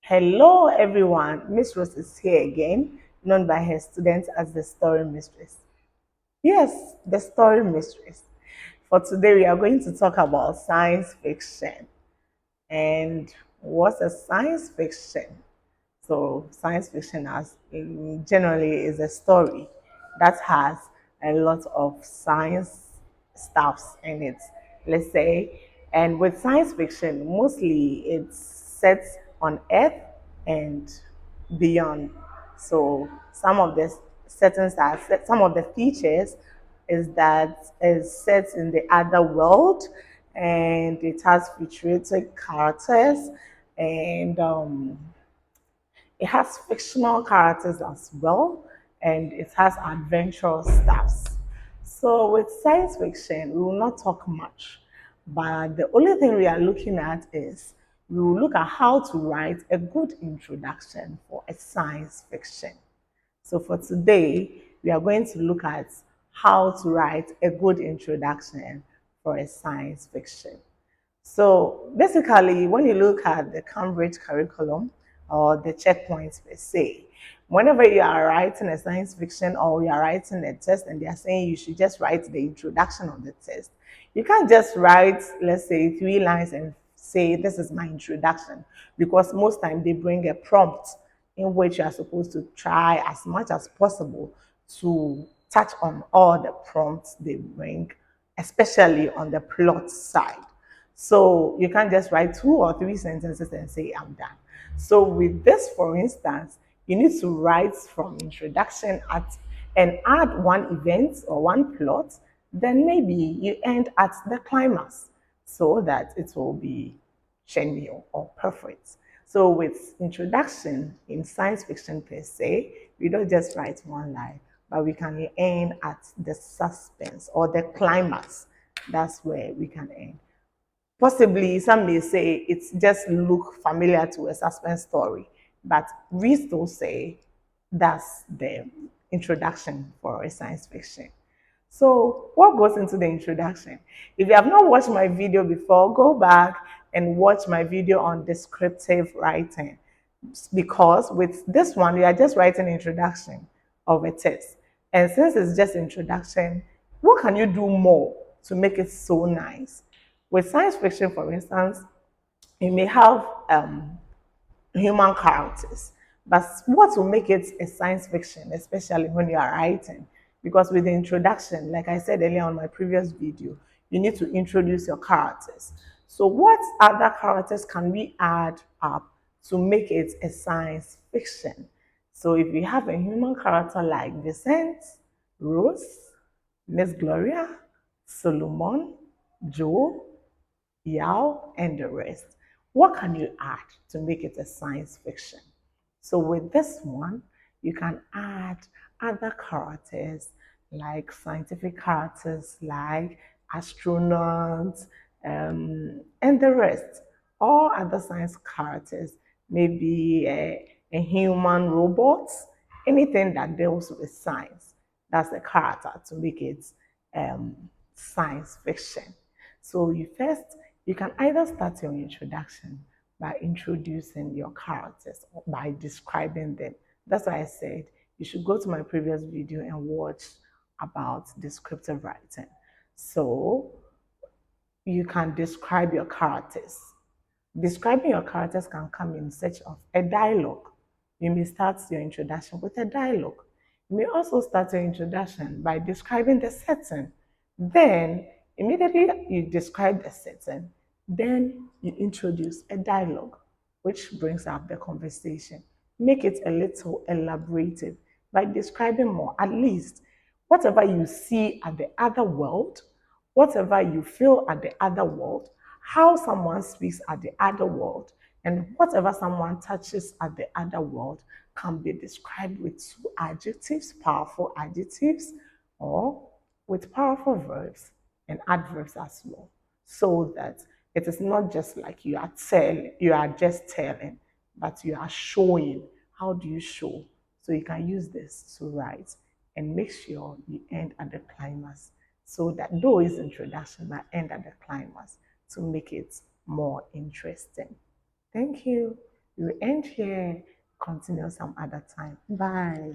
Hello, everyone. Miss Rose is here again, known by her students as the Story Mistress. Yes, the Story Mistress. For today, we are going to talk about science fiction. And what's a science fiction? So, science fiction generally is a story that has a lot of science stuffs in it, let's say. And with science fiction, mostly it's set on Earth and beyond. So, some of the features is that is set in the other world, and it has futuristic characters, and it has fictional characters as well, and it has adventurous stuffs. So with science fiction, we will not talk much, but the only thing we are looking at is we will look at how to write a good introduction for a science fiction. So for today, we are going to look at how to write a good introduction for a science fiction. So basically, when you look at the Cambridge curriculum or the checkpoints per se, whenever you are writing a science fiction or you are writing a test and they are saying you should just write the introduction of the test, you can't just write, let's say, 3 lines and say, this is my introduction, because most time they bring a prompt in which you are supposed to try as much as possible to touch on all the prompts they bring, especially on the plot side. So you can't just write 2 or 3 sentences and say, I'm done. So with this, for instance, you need to write from introduction at and add one event or one plot, then maybe you end at the climax so that it will be genuine or perfect. So with introduction in science fiction per se, we don't just write one line, but we can end at the suspense or the climax. That's where we can end. Possibly, some may say it's just look familiar to a suspense story, but we still say that's the introduction for a science fiction. So, what goes into the introduction? If you have not watched my video before, go back and watch my video on descriptive writing. Because with this one, we are just writing introduction of a text. And since it's just introduction, what can you do more to make it so nice? With science fiction, for instance, you may have human characters. But what will make it a science fiction, especially when you are writing? Because with the introduction, like I said earlier on my previous video, you need to introduce your characters. So, what other characters can we add up to make it a science fiction? So, if we have a human character like Vincent, Rose, Miss Gloria, Solomon, Joe, Yao, and the rest. What can you add to make it a science fiction? So with this one, you can add other characters like scientific characters like astronauts and the rest. All other science characters, maybe a human robot, anything that deals with science. That's the character to make it science fiction. So you can either start your introduction by introducing your characters or by describing them. That's why I said you should go to my previous video and watch about descriptive writing. So you can describe your characters. Describing your characters can come in search of a dialogue. You may start your introduction with a dialogue. You may also start your introduction by describing the setting. Then, immediately you describe the setting, then you introduce a dialogue, which brings up the conversation. Make it a little elaborative by describing more. At least, whatever you see at the other world, whatever you feel at the other world, how someone speaks at the other world, and whatever someone touches at the other world can be described with 2 adjectives, powerful adjectives, or with powerful verbs and adverbs as well, so that it is not just like you are just telling, but you are showing. How do you show? So you can use this to write and make sure you end at the climax, so that though it's introduction, but end at the climax to make it more interesting. Thank you. we'll end here, continue some other time. Bye.